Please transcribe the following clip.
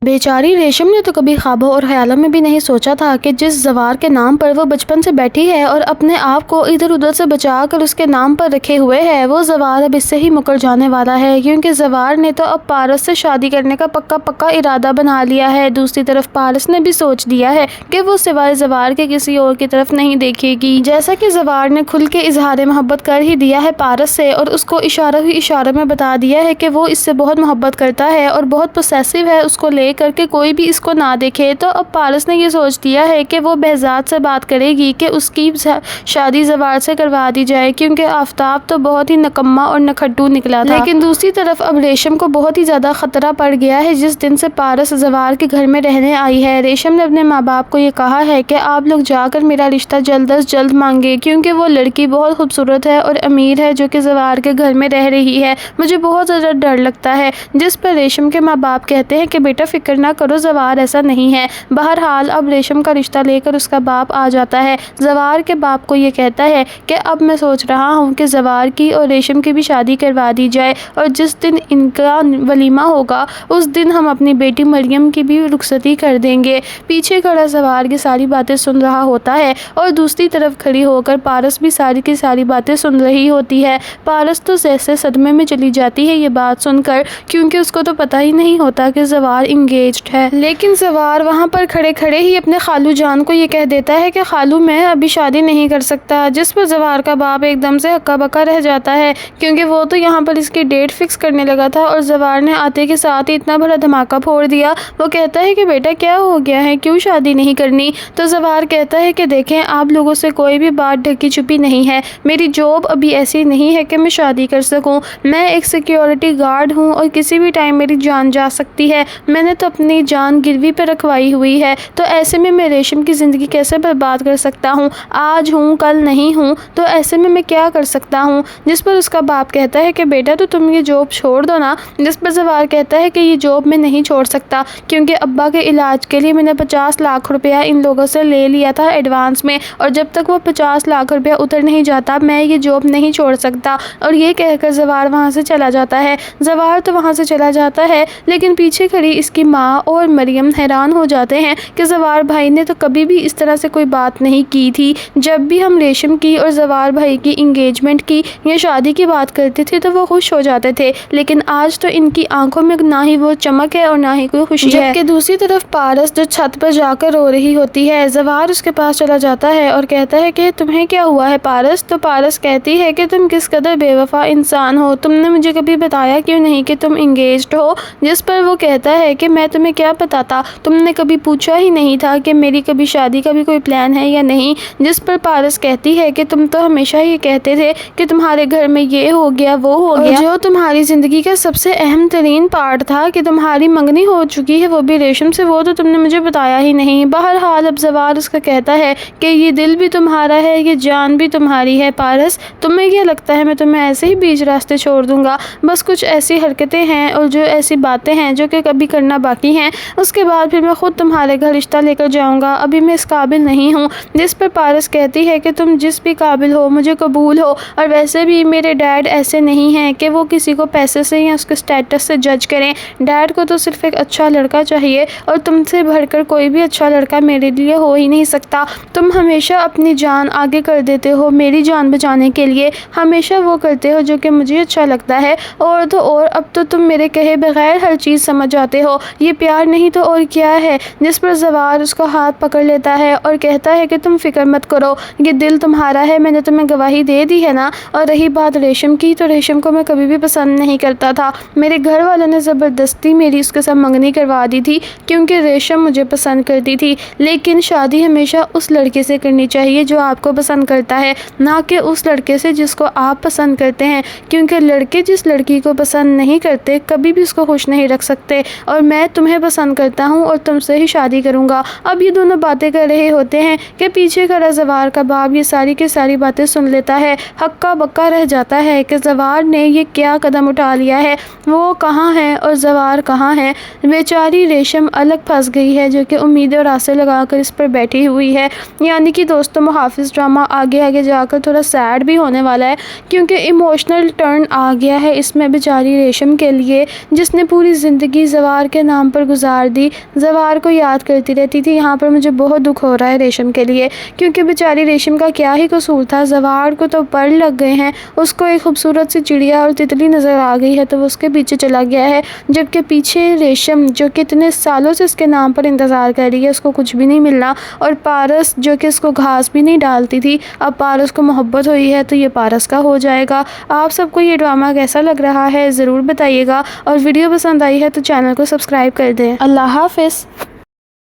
बेचारी रेशम ने तो कभी ख्वाबों और ख्यालों में भी नहीं सोचा था कि जिस ज़वार के नाम पर वो बचपन से बैठी है और अपने आप को इधर उधर से बचाकर उसके नाम पर रखे हुए है, वो ज़वार अब इससे ही मुकर जाने वाला है, क्योंकि ज़वार ने तो अब पारस से शादी करने का पक्का इरादा बना लिया है। दूसरी तरफ पारस ने भी सोच लिया है कि वो सिवाय ज़वार के किसी और की तरफ नहीं देखेगी। जैसा कि ज़वार ने खुल के इजहार मोहब्बत कर ही दिया है पारस से और उसको इशारों में बता दिया है कि वो इससे बहुत मोहब्बत करता है और बहुत पोसेसिव है उसको करके कोई भी इसको ना देखे, तो अब पारस ने ये सोच लिया है कि वो बहजाद से बात करेगी कि उसकी शादी ज़वार से करवा दी जाए, क्योंकि आफताब तो बहुत ही नकम्मा और नखट्टू निकला था। लेकिन दूसरी तरफ अब रेशम को बहुत ही ज़्यादा ख़तरा पड़ गया है जिस दिन से पारस ज़वार के घर में रहने आई है। रेशम ने अपने माँ बाप को ये कहा है कि आप लोग जाकर मेरा रिश्ता जल्द अज जल्द मांगे, क्योंकि वो लड़की बहुत खूबसूरत है और अमीर है जो कि ज़वार के घर में रह रही है। मुझे बहुत ज़्यादा डर लगता है। जिस पर रेशम के माँ बाप कहते हैं कि बेटा फिक्र ना करो, ज़वार ऐसा नहीं है। बहरहाल अब रेशम का रिश्ता लेकर उसका बाप आ जाता है। ज़वार के बाप को ये कहता है कि अब मैं सोच रहा हूँ कि ज़वार की और रेशम की भी शादी करवा दी जाए और जिस दिन इनका वलीमा होगा उस दिन हम अपनी बेटी मरियम की भी रुखसती कर देंगे। पीछे खड़ा ज़वार की सारी बातें सुन रहा होता है और दूसरी तरफ खड़ी होकर पारस भी सारी की सारी बातें सुन रही होती है। पारस तो जैसे सदमे में चली जाती है ये बात सुनकर, क्योंकि उसको तो पता ही नहीं होता कि ज़वार इंगेज्ड है। लेकिन ज़वार वहाँ पर खड़े खड़े ही अपने खालू जान को ये कह देता है कि खालू मैं अभी शादी नहीं कर सकता, जिस पर ज़वार का बाप एकदम से हक्का बक्का रह जाता है, क्योंकि वो तो यहाँ पर इसकी डेट फिक्स करने लगा था और ज़वार ने आते के साथ ही इतना बड़ा धमाका फोड़ दिया। वो कहता है कि बेटा क्या हो गया है, क्यों शादी नहीं करनी? तो ज़वार कहता है कि देखें आप लोगों से कोई भी बात ढकी छुपी नहीं है, मेरी जॉब अभी ऐसी नहीं है कि मैं शादी कर सकूँ। मैं एक सिक्योरिटी गार्ड हूँ और किसी भी टाइम मेरी जान जा सकती है। मैंने तो अपनी जान गिरवी पे रखवाई हुई है, तो ऐसे में मैं रेशम की ज़िंदगी कैसे बर्बाद कर सकता हूँ? आज हूँ कल नहीं हूँ, तो ऐसे में मैं क्या कर सकता हूँ? जिस पर उसका बाप कहता है कि बेटा तो तुम ये जॉब छोड़ दो ना। जिस पर ज़वार कहता है कि ये जॉब मैं नहीं छोड़ सकता, क्योंकि अब्बा के इलाज के लिए मैंने 50 लाख रुपया इन लोगों से ले लिया था एडवांस में, और जब तक वो 50 लाख रुपया उतर नहीं जाता मैं ये जॉब नहीं छोड़ सकता। और ये कहकर ज़वार वहाँ से चला जाता है। ज़वार तो वहाँ से चला जाता है, लेकिन पीछे खड़ी इसकी माँ और मरियम हैरान हो जाते हैं कि ज़वार भाई ने तो कभी भी इस तरह से कोई बात नहीं की थी। जब भी हम रेशम की और ज़वार भाई की इंगेजमेंट की या शादी की बात करते थे तो वो खुश हो जाते थे, लेकिन आज तो इनकी आंखों में ना ही वो चमक है और ना ही कोई खुशी है। जबकि दूसरी तरफ पारस जो छत पर जाकर रो रही होती है, ज़वार उसके पास चला जाता है और कहता है कि तुम्हें क्या हुआ है पारस? तो पारस कहती है कि तुम किस कदर बेवफा इंसान हो, तुमने मुझे कभी बताया क्यों नहीं कि तुम इंगेज्ड हो? जिस पर वो कहता है कि मैं तुम्हें क्या बताता, तुमने कभी पूछा ही नहीं था कि मेरी कभी शादी का भी कोई प्लान है या नहीं। जिस पर पारस कहती है कि तुम तो हमेशा ही कहते थे कि तुम्हारे घर में ये हो गया वो हो गया, जो तुम्हारी ज़िंदगी का सबसे अहम तरीन पार्ट था कि तुम्हारी मंगनी हो चुकी है वो भी रेशम से, वो तो तुमने मुझे बताया ही नहीं। बहरहाल अब ज़वार उसका कहता है कि ये दिल भी तुम्हारा है, ये जान भी तुम्हारी है पारस, तुम्हें क्या लगता है मैं तुम्हें ऐसे ही बीच रास्ते छोड़ दूंगा? बस कुछ ऐसी हरकतें हैं और जो ऐसी बातें हैं जो कि कभी करना बाकी हैं, उसके बाद फिर मैं खुद तुम्हारे घर रिश्ता लेकर जाऊंगा, अभी मैं इस काबिल नहीं हूँ। जिस पर पारस कहती है कि तुम जिस भी काबिल हो मुझे कबूल हो, और वैसे भी मेरे डैड ऐसे नहीं हैं कि वो किसी को पैसे से या उसके स्टेटस से जज करें। डैड को तो सिर्फ एक अच्छा लड़का चाहिए और तुमसे बढ़कर कोई भी अच्छा लड़का मेरे लिए हो ही नहीं सकता। तुम हमेशा अपनी जान आगे कर देते हो मेरी जान बचाने के लिए, हमेशा वो करते हो जो कि मुझे अच्छा लगता है, और तो और अब तो तुम मेरे कहे बगैर हर चीज़ समझ जाते हो, ये प्यार नहीं तो और क्या है? जिस पर ज़वार उसका हाथ पकड़ लेता है और कहता है कि तुम फिक्र मत करो, ये दिल तुम्हारा है, मैंने तुम्हें गवाही दे दी है ना। और रही बात रेशम की, तो रेशम को मैं कभी भी पसंद नहीं करता था, मेरे घर वालों ने ज़बरदस्ती मेरी उसके साथ मंगनी करवा दी थी क्योंकि रेशम मुझे पसंद करती थी। लेकिन शादी हमेशा उस लड़के से करनी चाहिए जो आपको पसंद करता है, ना कि उस लड़के से जिसको आप पसंद करते हैं, क्योंकि लड़के जिस लड़की को पसंद नहीं करते कभी भी उसको खुश नहीं रख सकते। और मैं तुम्हें पसंद करता हूँ और तुमसे ही शादी करूँगा। अब ये दोनों बातें कर रहे होते हैं कि पीछे खड़ा ज़वार का बाप ये सारी की सारी बातें सुन लेता है, हक्का बक्का रह जाता है कि ज़वार ने ये क्या कदम उठा लिया है, वो कहाँ है और ज़वार कहाँ है। बेचारी रेशम अलग फंस गई है जो कि उम्मीदें और आसे लगाकर इस पर बैठी हुई है। यानी कि दोस्तों मुहाफिज ड्रामा आगे आगे जाकर थोड़ा सैड भी होने वाला है, क्योंकि इमोशनल टर्न आ गया है इसमें बेचारी रेशम के लिए, जिसने पूरी ज़िंदगी ज़वार के نام پر گزار دی۔ زوار کو یاد کرتی رہتی تھی، یہاں پر مجھے بہت دکھ ہو رہا ہے ریشم کے لیے، کیونکہ بیچاری ریشم کا کیا ہی قصور تھا۔ زوار کو تو پر لگ گئے ہیں، اس کو ایک خوبصورت سی چڑیا اور تتلی نظر آ گئی ہے تو وہ اس کے پیچھے چلا گیا ہے، جبکہ پیچھے ریشم جو کتنے سالوں سے اس کے نام پر انتظار کر رہی ہے، اس کو کچھ بھی نہیں ملنا، اور پارس جو کہ اس کو گھاس بھی نہیں ڈالتی تھی، اب پارس کو محبت ہوئی ہے تو یہ پارس کا ہو جائے گا۔ آپ سب کو یہ ڈرامہ کیسا لگ رہا ہے ضرور بتائیے گا، اور ویڈیو پسند آئی ہے تو چینل کو سبسکرائب کر دیں۔ اللہ حافظ۔